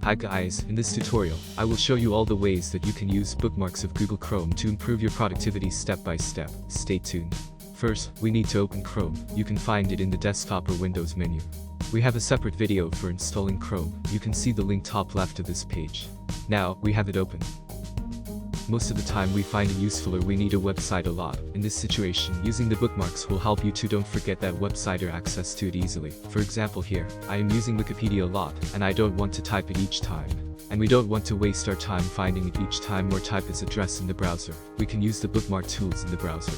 Hi guys, in this tutorial, I will show you all the ways that you can use bookmarks of Google Chrome to improve your productivity step by step. Stay tuned. First, we need to open Chrome. You can find it in the desktop or Windows menu. We have a separate video for installing Chrome. You can see the link top left of this page. Now, we have it open. Most of the time we find it useful or we need a website a lot. In this situation, using the bookmarks will help you to don't forget that website or access to it easily. For example here, I am using Wikipedia a lot, and I don't want to type it each time. And we don't want to waste our time finding it each time or type its address in the browser. We can use the bookmark tools in the browser.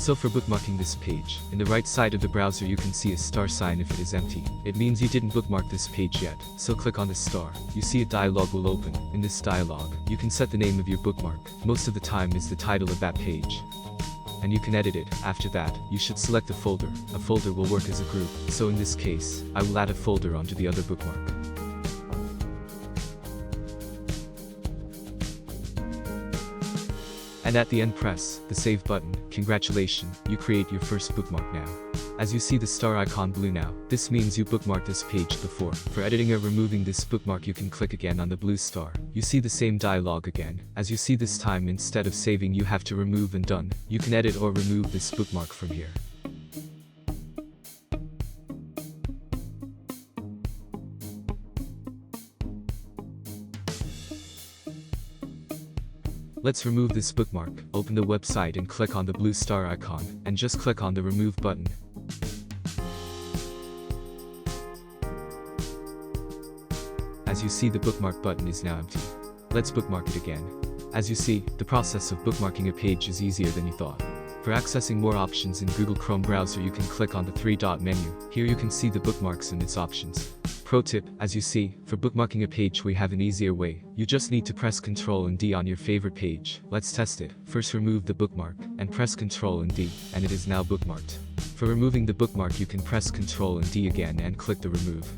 So for bookmarking this page, in the right side of the browser you can see a star sign if it is empty. It means you didn't bookmark this page yet. So click on the star. You see a dialog will open. In this dialog, you can set the name of your bookmark. Most of the time is the title of that page. And you can edit it. After that, you should select a folder. A folder will work as a group. So in this case, I will add a folder onto the other bookmark. And at the end press the save button. Congratulations, you create your first bookmark now. As you see the star icon blue now, this means you bookmarked this page before. For editing or removing this bookmark you can click again on the blue star. You see the same dialog again. As you see this time instead of saving you have to remove and done. You can edit or remove this bookmark from here. Let's remove this bookmark. Open the website and click on the blue star icon, and just click on the remove button. As you see, the bookmark button is now empty. Let's bookmark it again. As you see, the process of bookmarking a page is easier than you thought. For accessing more options in Google Chrome browser you can click on the three-dot menu. Here you can see the bookmarks and its options. Pro tip, as you see, for bookmarking a page we have an easier way. You just need to press Ctrl and D on your favorite page. Let's test it. First remove the bookmark, and press Ctrl and D, and it is now bookmarked. For removing the bookmark you can press Ctrl and D again and click the remove.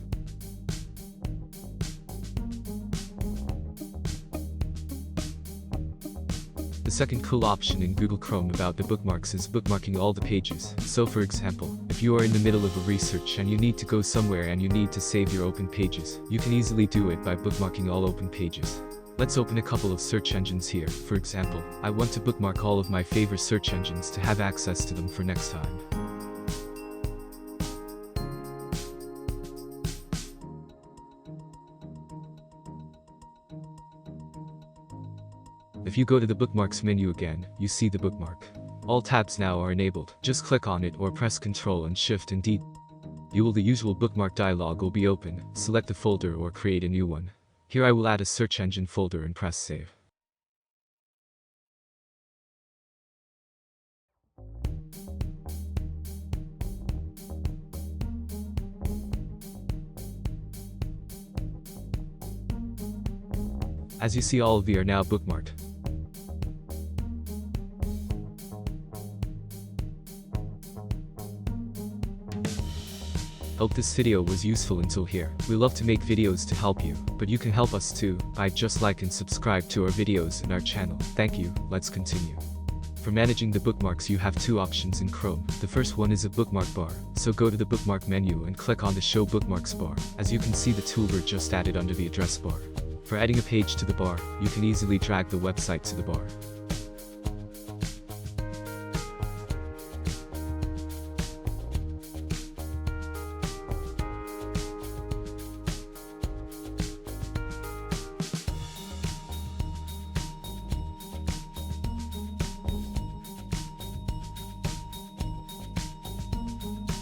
The second cool option in Google Chrome about the bookmarks is bookmarking all the pages. So for example, if you are in the middle of a research and you need to go somewhere and you need to save your open pages, you can easily do it by bookmarking all open pages. Let's open a couple of search engines here. For example, I want to bookmark all of my favorite search engines to have access to them for next time. If you go to the bookmarks menu again, you see the bookmark. All tabs now are enabled. Just click on it or press Ctrl and Shift and D. The usual bookmark dialog will be open. Select a folder or create a new one. Here I will add a search engine folder and press save. As you see, all of these are now bookmarked. Hope this video was useful until here. We love to make videos to help you, but you can help us too by just like and subscribe to our videos in our channel. Thank you. Let's continue. For managing the bookmarks you have two options in Chrome. The first one is a bookmark bar. So go to the bookmark menu and click on the show bookmarks bar. As you can see, the toolbar just added under the address bar. For adding a page to the bar, you can easily drag the website to the bar.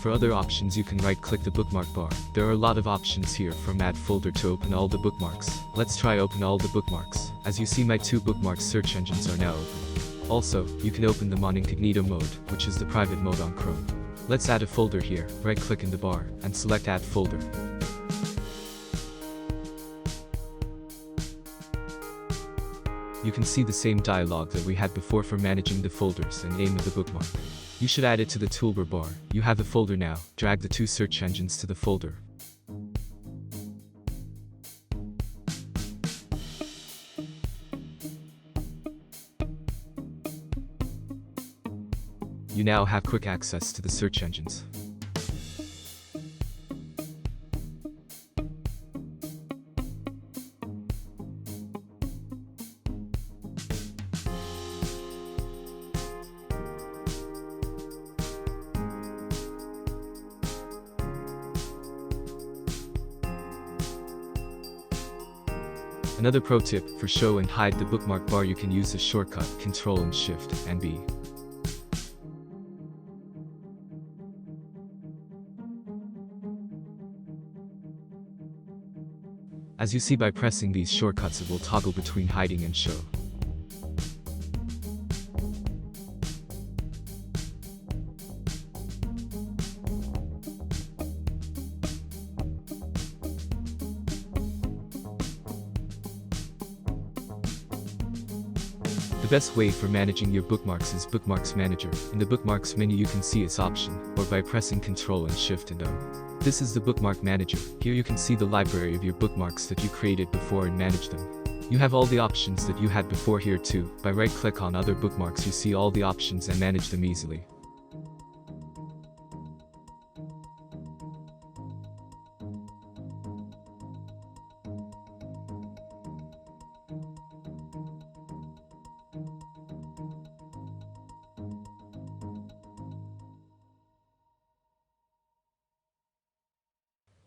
For other options you can right-click the bookmark bar. There are a lot of options here, from add folder to open all the bookmarks. Let's try open all the bookmarks. As you see, my two bookmarks search engines are now open. Also, you can open them on incognito mode, which is the private mode on Chrome. Let's add a folder here. Right-click in the bar, and select add folder. You can see the same dialog that we had before for managing the folders and name of the bookmark. You should add it to the toolbar bar. You have the folder now. Drag the two search engines to the folder. You now have quick access to the search engines. Another pro tip, for show and hide the bookmark bar you can use the shortcut Ctrl and Shift and B. As you see, by pressing these shortcuts it will toggle between hiding and show. The best way for managing your bookmarks is Bookmarks Manager. In the Bookmarks menu you can see its option, or by pressing Ctrl and Shift and O. This is the Bookmark Manager. Here you can see the library of your bookmarks that you created before and manage them. You have all the options that you had before here too. By right-click on other bookmarks you see all the options and manage them easily.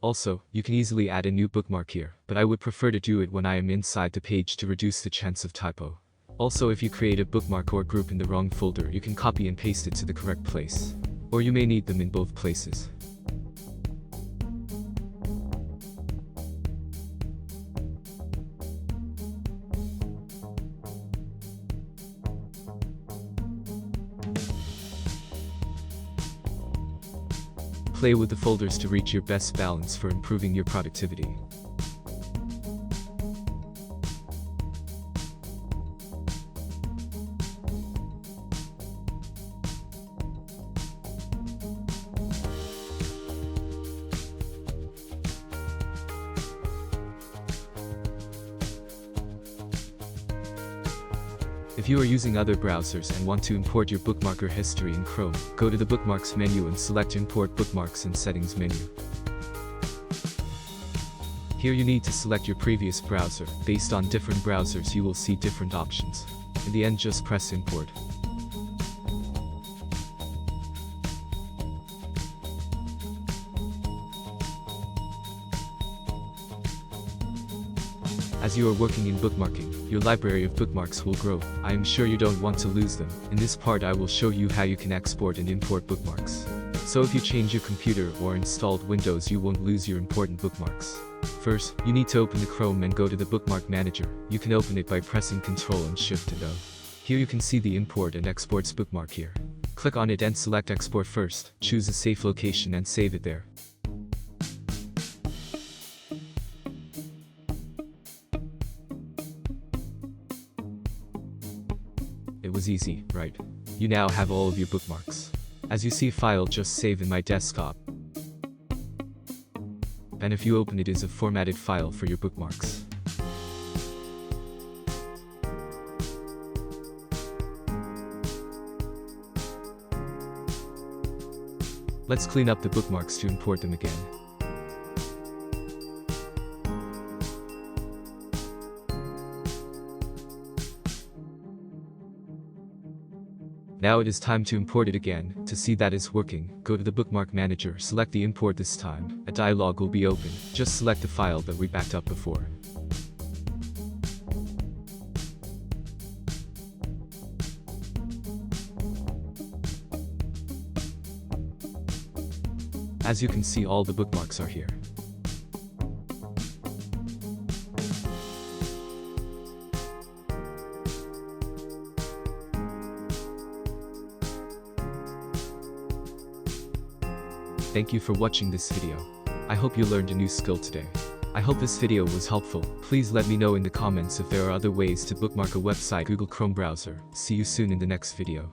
Also, you can easily add a new bookmark here, but I would prefer to do it when I am inside the page to reduce the chance of typo. Also, if you create a bookmark or group in the wrong folder, you can copy and paste it to the correct place. Or you may need them in both places. Play with the folders to reach your best balance for improving your productivity. If you are using other browsers and want to import your bookmarker history in Chrome, go to the Bookmarks menu and select Import Bookmarks in Settings menu. Here you need to select your previous browser. Based on different browsers you will see different options. In the end, just press Import. As you are working in bookmarking, your library of bookmarks will grow. I am sure you don't want to lose them. In this part I will show you how you can export and import bookmarks. So if you change your computer or installed Windows you won't lose your important bookmarks. First, you need to open the Chrome and go to the Bookmark Manager. You can open it by pressing Ctrl and Shift and O. Here you can see the Import and Exports bookmark here. Click on it and select Export first. Choose a safe location and save it there. It was easy, right? You now have all of your bookmarks. As you see, file just save in my desktop. And if you open it is a formatted file for your bookmarks. Let's clean up the bookmarks to import them again. Now it is time to import it again. To see that it's working, go to the Bookmark Manager, select the import this time. A dialog will be open. Just select the file that we backed up before. As you can see, all the bookmarks are here. Thank you for watching this video. I hope you learned a new skill today. I hope this video was helpful. Please let me know in the comments if there are other ways to bookmark a website Google Chrome browser. See you soon in the next video.